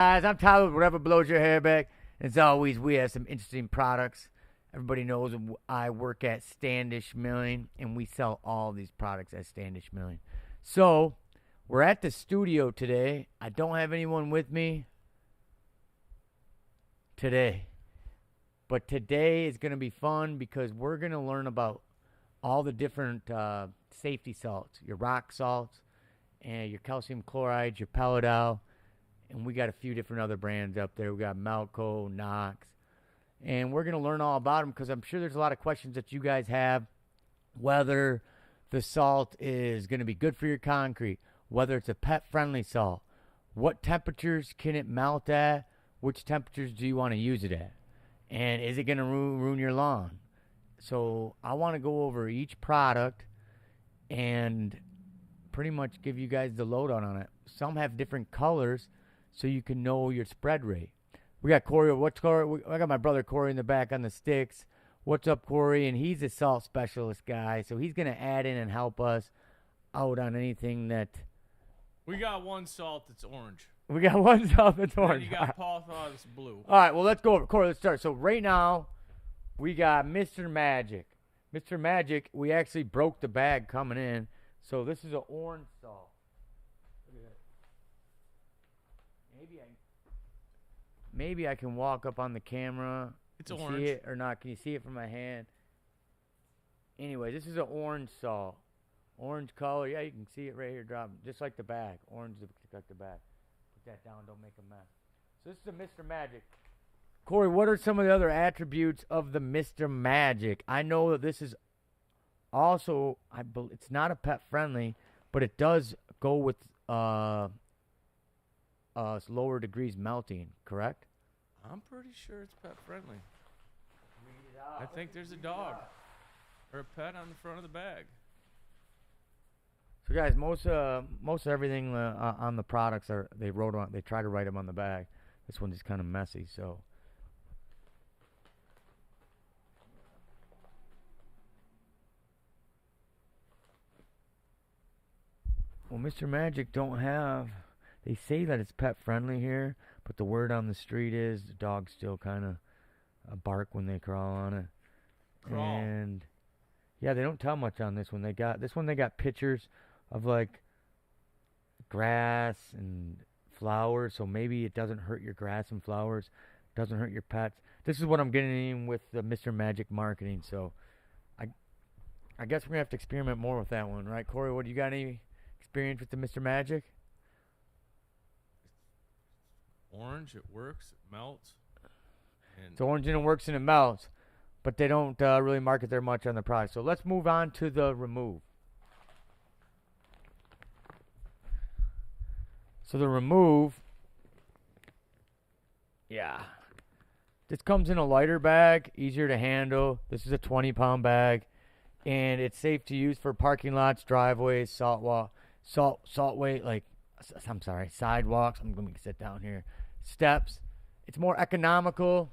Guys, I'm Tyler with Whatever Blows Your Hair Back. As always, we have some interesting products. Everybody knows I work at Standish Milling, and we sell all these products at Standish Milling. So, we're at the studio today. I don't have anyone with me today. But today is going to be fun because we're going to learn about all the different safety salts, your rock salts, and your calcium chloride, your Peladow. And we got a few different other brands up there. We got Malco, Knox. And we're going to learn all about them because I'm sure there's a lot of questions that you guys have. Whether the salt is going to be good for your concrete. Whether it's a pet-friendly salt. What temperatures can it melt at? Which temperatures do you want to use it at? And is it going to ruin your lawn? So I want to go over each product and pretty much give you guys the lowdown on it. Some have different colors, so you can know your spread rate. We got Corey. What's Corey? I got my brother Corey in the back on the sticks. What's up, Corey? And he's a salt specialist guy, so he's going to add in and help us out on anything that... We got one salt that's orange. We got one salt that's orange. And you got Paul thought it's blue. All right, well, let's go over. Corey, let's start. So right now, we got Mr. Magic. Mr. Magic, we actually broke the bag coming in. So this is an orange salt. Maybe I can walk up on the camera. It's and orange. See it or not? Can you see it from my hand? Anyway, this is an orange salt. Orange color. Yeah, you can see it right here dropping. Just like the bag. Orange like the bag. Put that down. Don't make a mess. So this is the Mr. Magic. Corey, what are some of the other attributes of the Mr. Magic? I know that this is also, it's not a pet friendly, but it does go with lower degrees melting, correct? I'm pretty sure it's pet friendly. I think there's a dog or a pet on the front of the bag. So guys, most of everything on the products they try to write them on the bag. This one's just kind of messy, so. Well, Mr. Magic don't have. They say that it's pet friendly here, but the word on the street is the dogs still kind of bark when they crawl on it. Crawl. And yeah, they don't tell much on this one. They got pictures of like grass and flowers, so maybe it doesn't hurt your grass and flowers, doesn't hurt your pets. This is what I'm getting in with the Mr. Magic marketing, so I guess we're gonna have to experiment more with that one, right, Corey? What do you got? Any experience with the Mr. Magic? Orange, it works, it melts. It's orange and it works and it melts, but they don't really market there much on the product. So let's move on to the remove. So the remove, yeah. This comes in a lighter bag, easier to handle. This is a 20-pound bag, and it's safe to use for parking lots, driveways, sidewalks. I'm going to sit down here. Steps. It's more economical.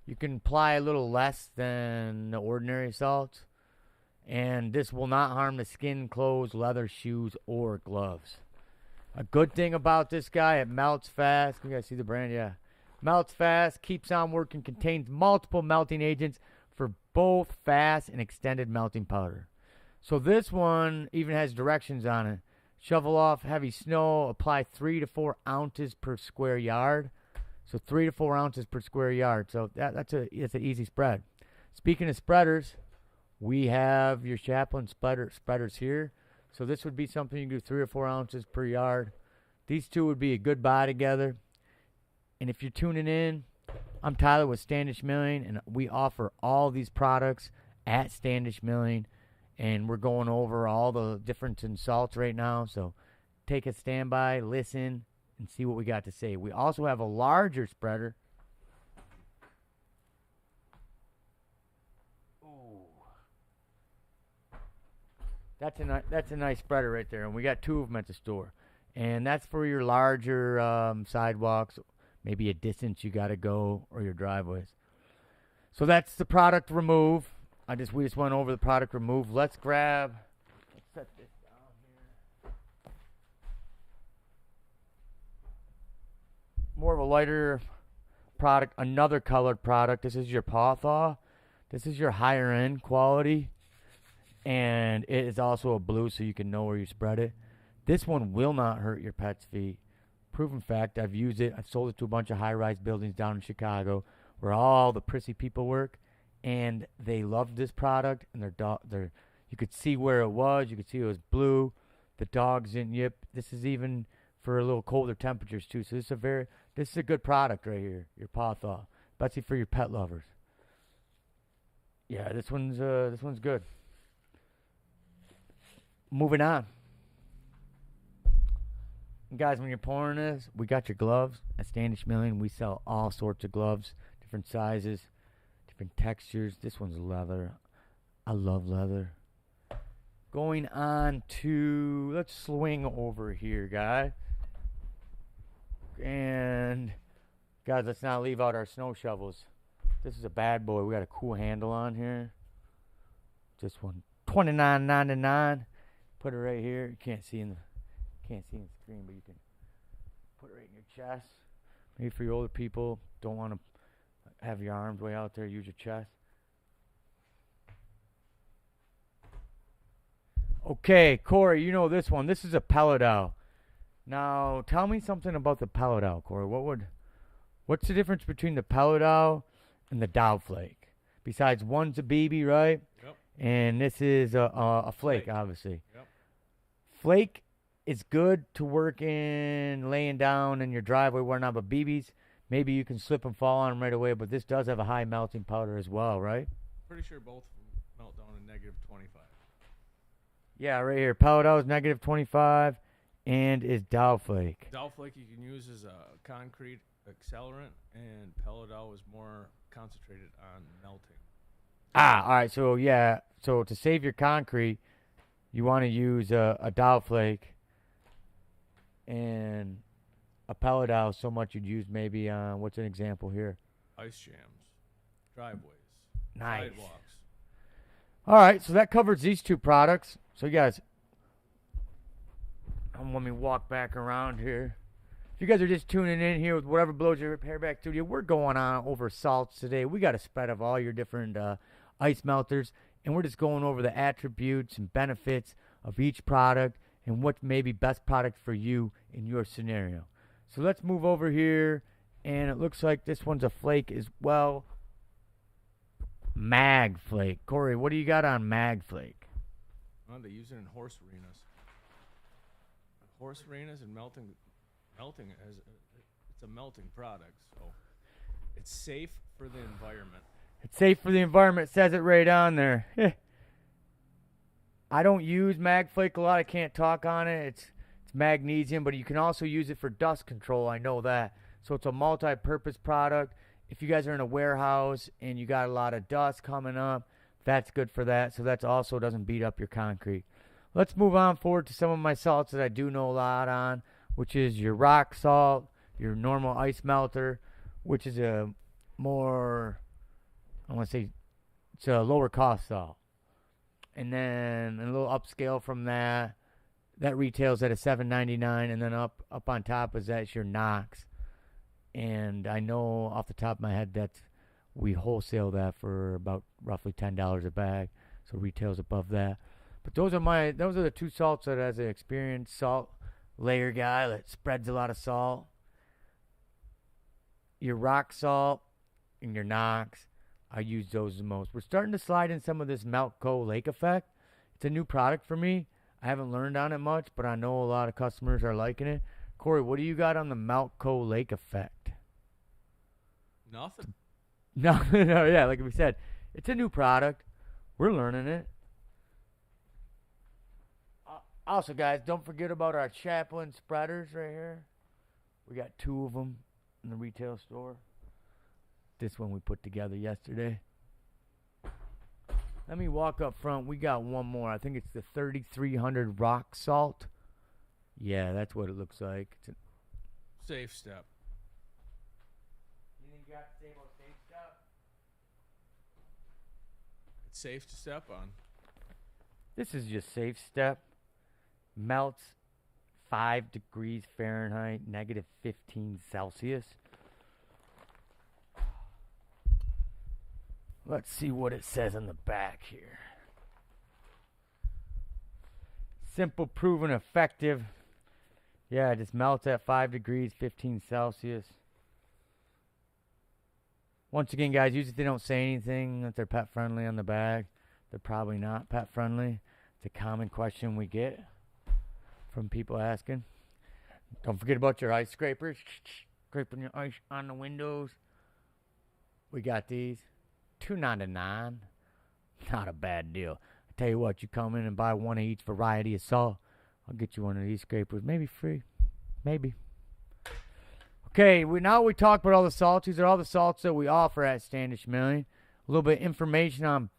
You can apply a little less than the ordinary salts. And this will not harm the skin, clothes, leather, shoes, or gloves. A good thing about this guy, it melts fast. You guys see the brand? Yeah. Melts fast, keeps on working, contains multiple melting agents for both fast and extended melting powder. So this one even has directions on it. Shovel off heavy snow. Apply 3 to 4 ounces per square yard. So 3 to 4 ounces per square yard. So that's an easy spread. Speaking of spreaders, we have your Chaplin spreaders here. So this would be something you can do 3 or 4 ounces per yard. These two would be a good buy together. And if you're tuning in, I'm Tyler with Standish Milling, and we offer all these products at Standish Milling. And we're going over all the difference in salts right now. So take a standby, listen, and see what we got to say. We also have a larger spreader. Ooh. That's a nice spreader right there. And we got 2 of them at the store. And that's for your larger sidewalks, maybe a distance you got to go, or your driveways. So that's the product remove. We just went over the product remove. Let's set this down here. more of a lighter product, another colored product. This is your paw thaw. This is your higher end quality, and it is also a blue, so you can know where you spread it. This one will not hurt your pet's feet. Proven fact. I've used it. I've sold it to a bunch of high-rise buildings down in Chicago where all the prissy people work, and they loved this product. And you could see where it was. You could see it was blue. The dogs didn't yip. This is even for a little colder temperatures too. So this is a good product right here. Your paw thaw, especially for your pet lovers. Yeah, this one's good. Moving on. And guys, when you're pouring this, we got your gloves at Standish MI. We sell all sorts of gloves, different sizes, different textures. This one's leather. I love leather. Going on to, let's swing over here, guys. And guys, let's not leave out our snow shovels. This is a bad boy. We got a cool handle on here. This one, $29.99. Put it right here. You can't see in the screen, but you can put it right in your chest. Maybe for your older people, don't want to have your arms way out there. Use your chest. Okay, Corey, you know this one. This is a Peladow. Now, tell me something about the Peladow, Corey. What's the difference between the Peladow and the Dow-flake? Besides, one's a BB, right? Yep. And this is a flake, obviously. Yep. Flake is good to work in laying down in your driveway, whatnot, but BBs, maybe you can slip and fall on them right away, but this does have a high melting powder as well, right? Pretty sure both of them melt down to -25. Yeah, right here. Peladow is -25 and is Dow-flake. Dow-flake you can use as a concrete accelerant, and Peladow is more concentrated on melting. All right. So, yeah. So, to save your concrete, you want to use a Dow-flake and a Peladow so much you'd use maybe, what's an example here? Ice jams, driveways, Nice. sidewalks. All right. So, that covers these two products. So, you guys, let me walk back around here. If you guys are just tuning in here with whatever blows your hair back studio, we're going on over salts today. We got a spread of all your different ice melters, and we're just going over the attributes and benefits of each product and what may be best product for you in your scenario. So let's move over here, and it looks like this one's a flake as well. Mag flake. Corey, what do you got on mag flake? Well, they use it in horse arenas. Horse arenas and melting it's a melting product, so it's safe for the environment. It's safe for the environment. It says it right on there. I don't use mag flake a lot. I can't talk on it. It's magnesium, but you can also use it for dust control. I know that. So it's a multi-purpose product. If you guys are in a warehouse and you got a lot of dust coming up, that's good for that. So that also doesn't beat up your concrete. Let's move on forward to some of my salts that I do know a lot on, which is your rock salt, your normal ice melter, which is a more, I want to say, it's a lower cost salt. And then a little upscale from that retails at a $7.99, and then up on top is that's your Knox. And I know off the top of my head that we wholesale that for about roughly $10 a bag, so retails above that. But those are the two salts that, as an experienced salt layer guy that spreads a lot of salt, your rock salt and your Knox, I use those the most. We're starting to slide in some of this Meltco Lake effect. It's a new product for me. I haven't learned on it much, but I know a lot of customers are liking it. Corey, what do you got on the Meltco Lake effect? Nothing. No, yeah, like we said, it's a new product. We're learning it. Also, guys, don't forget about our Chaplin spreaders right here. We got 2 of them in the retail store. This one we put together yesterday. Let me walk up front. We got one more. I think it's the 3300 rock salt. Yeah, that's what it looks like. It's Safe step. You think you got to say about safe step? It's safe to step on. This is just safe step. Melts 5 degrees Fahrenheit, negative 15 Celsius. Let's see what it says on the back here. Simple, proven, effective. Yeah, it just melts at 5 degrees, 15 Celsius. Once again, guys, usually they don't say anything that they're pet friendly on the bag. They're probably not pet friendly. It's a common question we get from people asking. Don't forget about your ice scrapers. Scraping your ice on the windows. We got these. $2.99. Not a bad deal. I tell you what, you come in and buy one of each variety of salt, I'll get you one of these scrapers. Maybe free. Maybe. Okay, now we talked about all the salts. These are all the salts that we offer at Standish MI. A little bit of information on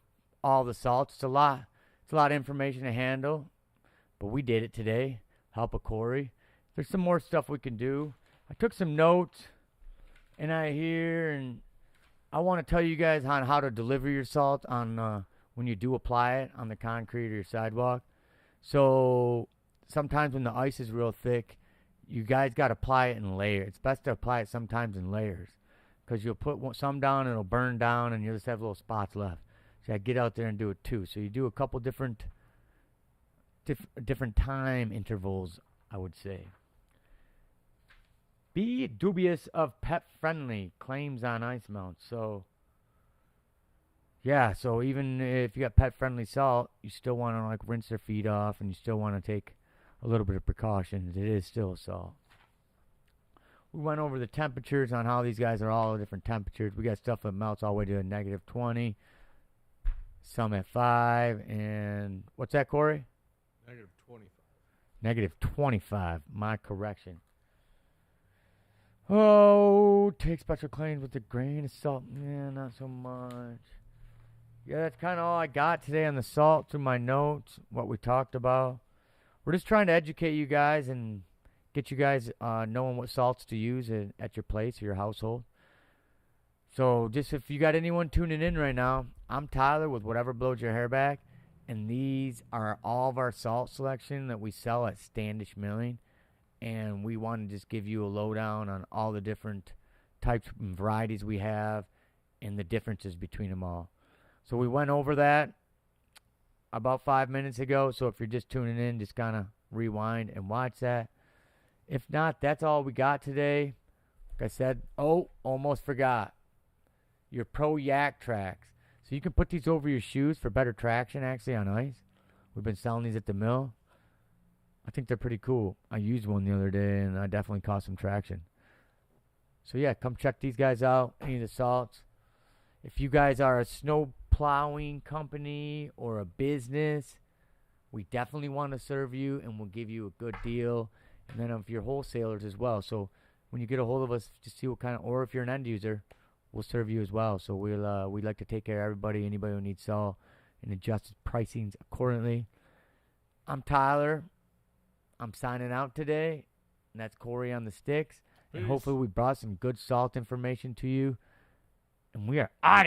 all the salts. It's a lot of information to handle, but we did it today. Help of Corey. There's some more stuff we can do. I took some notes, and I want to tell you guys on how to deliver your salt on when you do apply it on the concrete or your sidewalk. So sometimes when the ice is real thick, you guys got to apply it in layers. It's best to apply it sometimes in layers because you'll put some down and it'll burn down and you'll just have little spots left. So I get out there and do it too. So you do a couple different time intervals, I would say. Be dubious of pet-friendly claims on ice mounts. So, yeah, so even if you got pet-friendly salt, you still want to like rinse their feet off and you still want to take a little bit of precautions. It is still salt. We went over the temperatures on how these guys are all different temperatures. We got stuff that melts all the way to a negative 20, some at 5, and what's that, Corey? Negative 25. Negative 25, my correction. Oh, take special claims with a grain of salt. Yeah, not so much. Yeah, that's kind of all I got today on the salt through my notes, what we talked about. We're just trying to educate you guys and get you guys knowing what salts to use at your place or your household. So just if you got anyone tuning in right now, I'm Tyler with Whatever Blows Your Hair Back. And these are all of our salt selection that we sell at Standish MI. And we want to just give you a lowdown on all the different types and varieties we have and the differences between them all. So we went over that about 5 minutes ago. So if you're just tuning in, just kind of rewind and watch that. If not, that's all we got today. Like I said, almost forgot. Your Pro Yak tracks. So you can put these over your shoes for better traction actually on ice. We've been selling these at the mill. I think they're pretty cool. I used one the other day, and I definitely caught some traction. So, yeah, come check these guys out, any of the salts. If you guys are a snow plowing company or a business, we definitely want to serve you, and we'll give you a good deal. And then if you're wholesalers as well. So, when you get a hold of us, just see what kind of, or if you're an end user, we'll serve you as well. So, we'd like to take care of everybody who needs salt, and adjust pricings accordingly. I'm Tyler. I'm signing out today, and that's Corey on the sticks. And hopefully we brought some good salt information to you. And we are out.